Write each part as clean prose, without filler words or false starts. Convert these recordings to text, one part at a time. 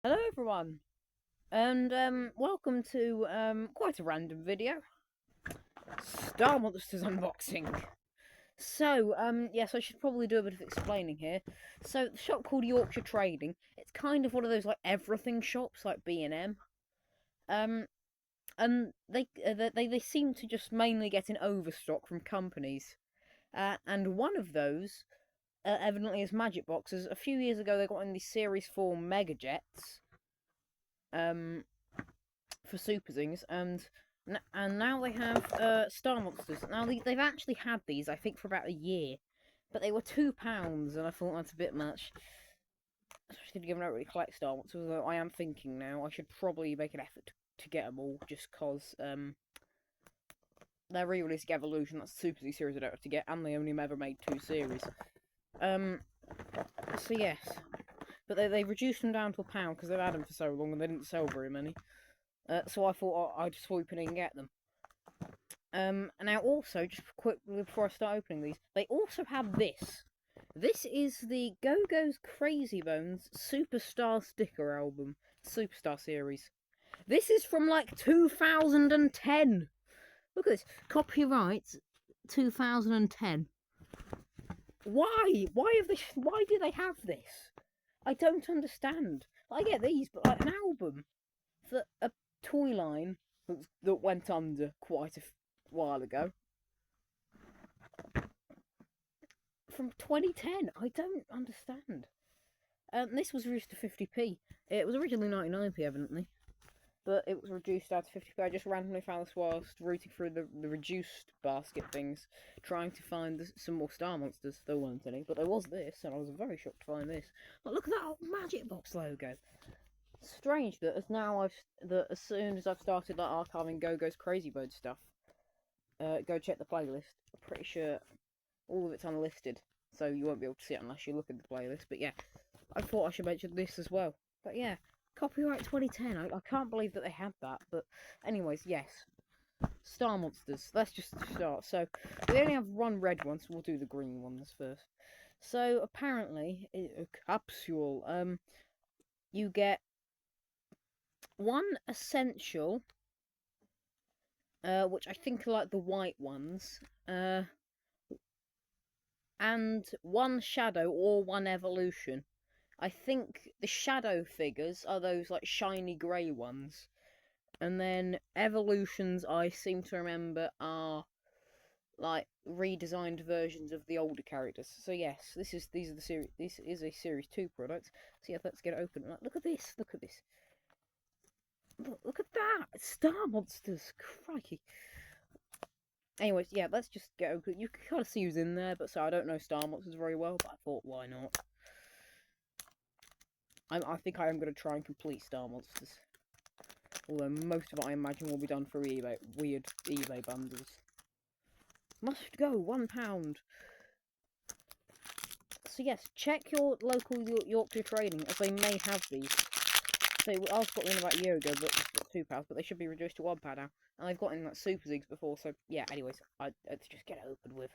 Hello everyone, and welcome to quite a random video. Star Monsters unboxing. So, yes, I should probably do a bit of explaining here. So, the shop called Yorkshire Trading, it's kind of one of those like everything shops like B&M. Um, and they seem to just mainly get in overstock from companies. And one of those, evidently is Magic Boxes. A few years ago, they got in the Series 4 Mega Jets. For Super Zings, and now they have Star Monsters. Now they've actually had these, I think, for about a year, but they were £2, and I thought that's a bit much. Especially given I don't really collect Star Monsters, although I am thinking now I should probably make an effort to get them all, just cause they're re-releasing Evolution. That's the Super Z series I don't have to get, and they only ever made 2 series. So yes, but they reduced them down to £1 because they've had them for so long and they didn't sell very many. So I thought I'd swoop in and get them. And now also, just quickly before I start opening these, they also have this. This is the Gogo's Crazy Bones Superstar Sticker Album, Superstar Series. This is from like 2010. Look at this. Copyright 2010. Why? Why do they have this? I don't understand. I get these, but like an album for a toy line that went under quite a while ago. From 2010, I don't understand. This was reduced to 50p. It was originally 99p, evidently, but it was reduced down to 50p. I just randomly found this whilst rooting through the reduced basket things, trying to find some more Star Monsters. There weren't any, but there was this, and I was very shocked to find this. But look at that old Magic Box logo. Strange that as soon as I've started like archiving Gogo's Crazy Bird stuff, go check the playlist. I'm pretty sure all of it's unlisted, so you won't be able to see it unless you look at the playlist. But yeah, I thought I should mention this as well. But yeah, copyright 2010. I can't believe that they had that. But anyways, yes, Star Monsters. Let's just start. So we only have one red one, so we'll do the green ones first. So apparently, a capsule. You get one essential, which I think are like the white ones, and one shadow or one evolution. I think the shadow figures are those like shiny grey ones, and then evolutions I seem to remember are like redesigned versions of the older characters. So yes, these are the series. This is a Series 2 product. So yeah, let's get it open. Look at this. Look at this. Look at that! Star Monsters! Crikey. Anyways, yeah, let's just go. You can kind of see who's in there, but so I don't know Star Monsters very well, but I thought, why not? I think I am going to try and complete Star Monsters. Although most of it, I imagine, will be done through eBay. Weird eBay bundles. Must go, £1. So yes, check your local Yorkshire Trading, as they may have these. So I was got in about a year ago, but £2, but they should be reduced to £1 now. And I've gotten like Super Zigs before, so yeah. Anyways, let's just get it opened with.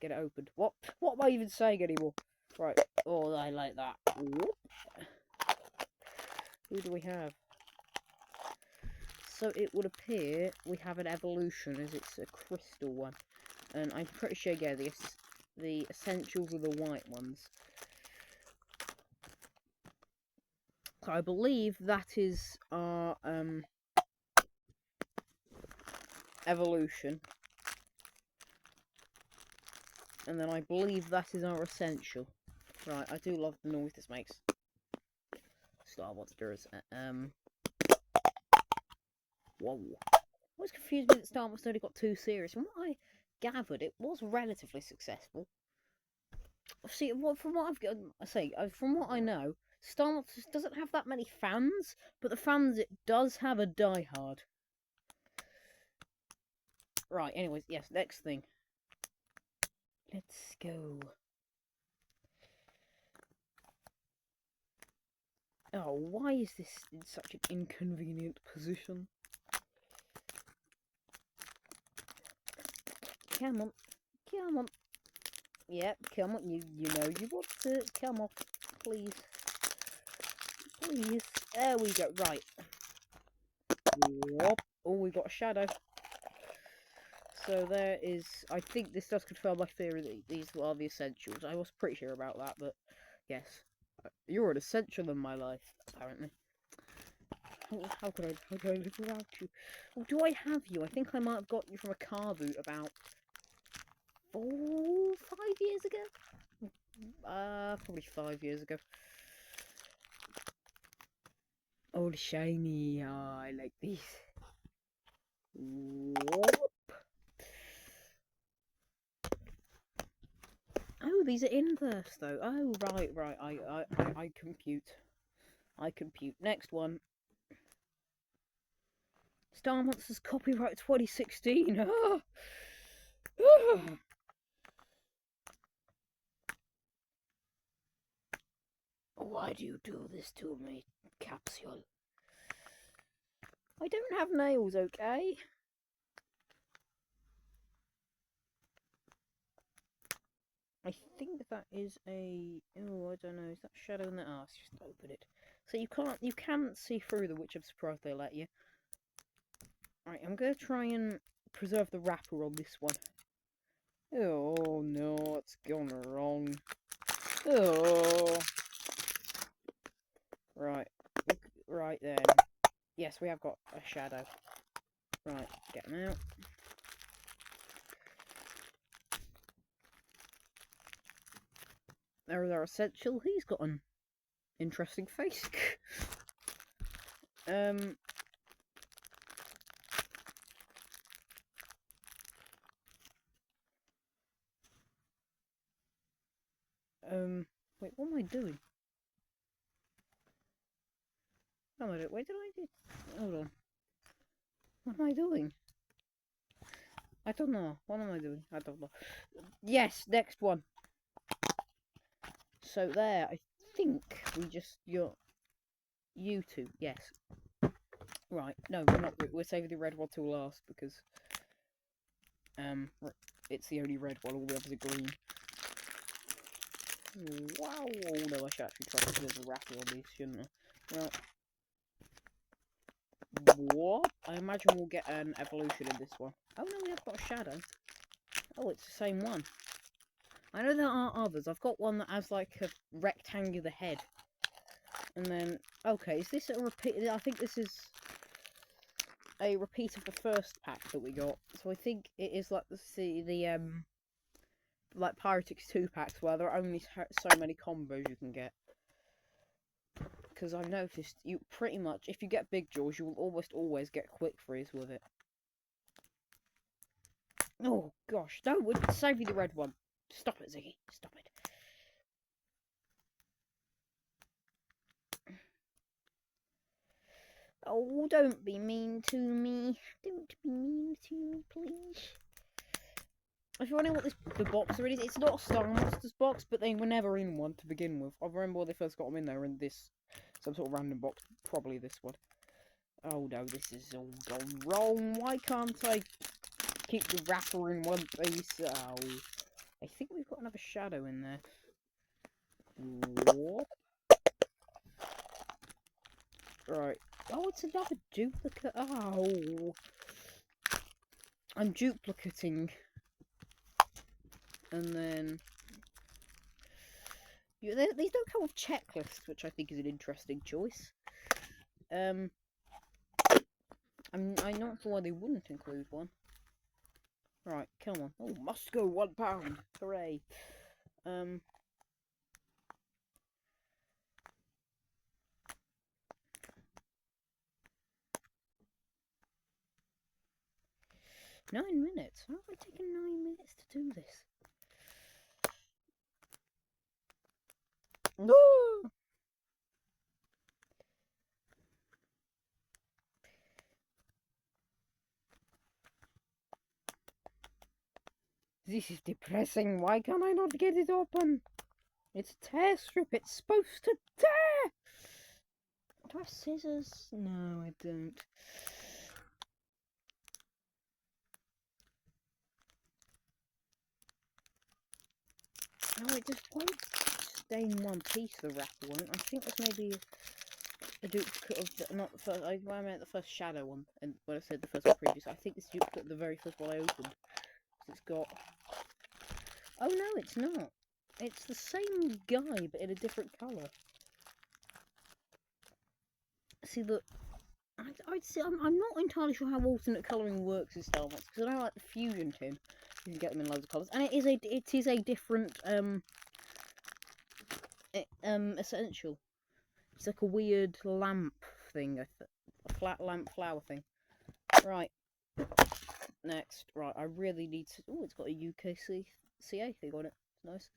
Get it opened. What am I even saying anymore? Right. Oh, I like that. Whoop. Who do we have? So it would appear we have an evolution, as it's a crystal one, and I'm pretty sure, yeah, the essentials are the white ones. So I believe that is our evolution, and then I believe that is our essential. Right, I do love the noise this makes. Star Monsters. Whoa. I was confused me that Star Wars only got 2 series. From what I gathered, it was relatively successful. See, from what I know, Star Wars doesn't have that many fans, but the fans it does have a diehard. Right, anyways, yes, next thing. Let's go. Oh, why is this in such an inconvenient position? Come on. Come on. Yep, come on. You know you want to. Come on. Please. Oh, yes. There we go. Right. Whoop. Oh, we got a shadow. So there is... I think this does confirm my theory that these are the essentials. I was pretty sure about that, but yes. You're an essential in my life, apparently. How could I live without you? Oh, do I have you? I think I might have got you from a car boot about 5 years ago? Probably 5 years ago. Oh, the shiny. I like these. Whoop. Oh, these are inverse though. Oh, right. I compute. I compute. Next one. Star Monsters copyright 2016. Why do you do this to me, Capsule? I don't have nails, okay? I think that is a... Oh, I don't know. Is that shadow in the... Oh, let's just open it. So you can't see through them, which I'm surprised they let you. Right, I'm going to try and preserve the wrapper on this one. Oh, no, it's gone wrong. Oh. Right. Right then. Yes, we have got a shadow. Right, get him out. They're essential. He's got an interesting face. Wait, what am I doing? No, I don't. Wait, did I do? Hold on. What am I doing? I don't know. What am I doing? I don't know. Yes, next one. So there, I think we just you two. Yes. Right. No, we're not. We're saving the red one till last because it's the only red one. All the others are green. Wow. Oh no, I should actually try to build a wrapper on these, shouldn't I? Well. What? I imagine we'll get an evolution in this one. Oh no, we have got a shadow. Oh, it's the same one. I know there are others. I've got one that has like a rectangular head. And then, okay, is this a repeat? I think this is a repeat of the first pack that we got. So I think it is like the like Pyretix 2 packs where there are only so many combos you can get. Because I've noticed you pretty much, if you get Big Jaws, you will almost always get Quick Freeze with it. Oh gosh, no, we're saving the red one. Stop it, Ziggy. Stop it. Oh, don't be mean to me. Don't be mean to me, please. If you're wondering what the box is, it's not a Star Monsters box, but they were never in one to begin with. I remember when they first got them in there in this, some sort of random box, probably this one. Oh no, this is all gone wrong. Why can't I keep the wrapper in one piece? Oh, I think we've got another shadow in there. What? Right. Oh, it's another duplicate. Oh. I'm duplicating. And then... these don't come with checklists, which I think is an interesting choice. I'm not sure why they wouldn't include one. Right, come on. Oh, must go £1. Hooray. 9 minutes? How have I taken 9 minutes to do this? No! This is depressing. Why can't I not get it open? It's a tear strip. It's supposed to tear! Do I have scissors? No, I don't. No, it just won't stay in one piece, the wrapper won't. I think there's maybe a duplicate of the, not the first. I meant the first shadow one, and when I said the first one previous, I think it's duplicate of the very first one I opened. It's got. Oh no, it's not. It's the same guy, but in a different colour. See, look. I'd say I'm not entirely sure how alternate colouring works in Star Wars, because I know like the fusion tin, you can get them in loads of colours, and it is a different essential. It's like a weird lamp thing, a flat lamp flower thing. Right. Next, right. I really need to. Oh, it's got a UKCA thing on it. It's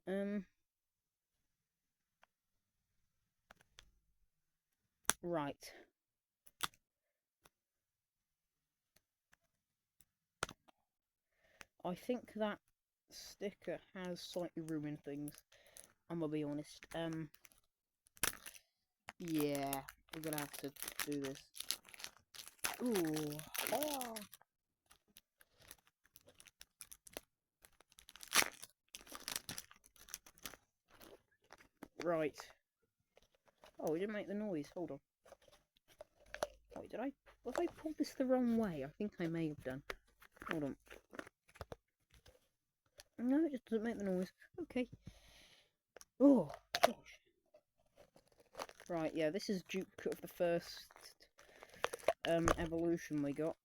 nice. Right. I think that sticker has slightly ruined things. I'm gonna be honest. Yeah, we're gonna have to do this. Ooh. Oh. Right. Oh, we didn't make the noise. Hold on. Wait, have I pulled this the wrong way? I think I may have done. Hold on. No, it just doesn't make the noise. Okay. Oh, gosh. Right, yeah, this is duplicate of the first evolution we got.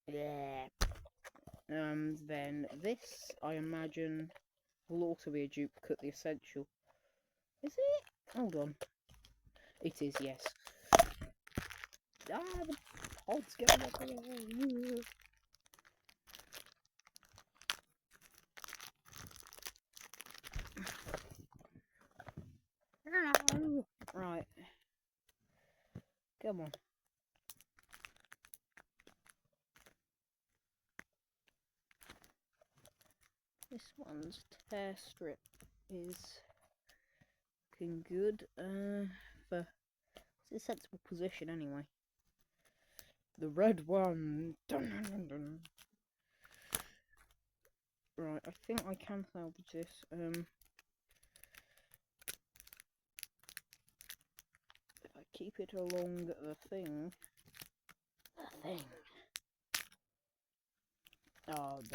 Yeah. And then this, I imagine, will also be a duplicate, the essential. Is it? Hold on. It is, yes. Ah, the pod's getting up there. Right. Come on. This one's tear strip is looking good. It's a sensible position anyway. The red one. Dun, dun, dun, dun. Right, I think I can salvage this. If I keep it along the thing. Oh, it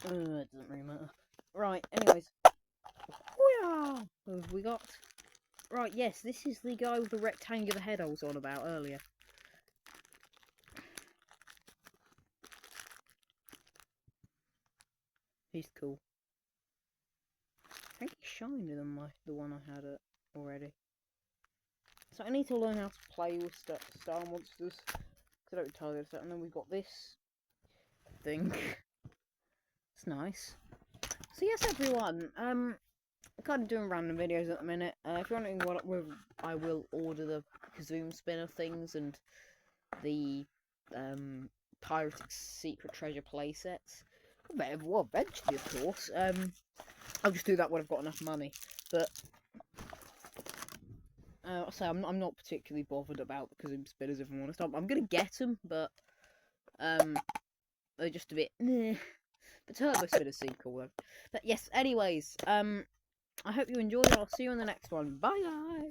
doesn't really matter. Right, anyways. What have we got? Right, yes, this is the guy with the rectangular head I was on about earlier. He's cool. I think he's shinier than the one I had already. So I need to learn how to play with Star Monsters. Because I don't entirely understand. And then we've got this thing. It's nice. So yes, everyone. I'm kind of doing random videos at the minute. If you're wondering what I will order the Zoom spinner things and the Piratic Secret Treasure playsets. Well, eventually, of course. I'll just do that when I've got enough money. But so I'm not particularly bothered about the Kazoo spinners, if I'm honest. I'm gonna get them, but they're just a bit. The turbo spinners seem cool though. But yes, anyways, I hope you enjoyed. I'll see you in the next one. Bye, guys.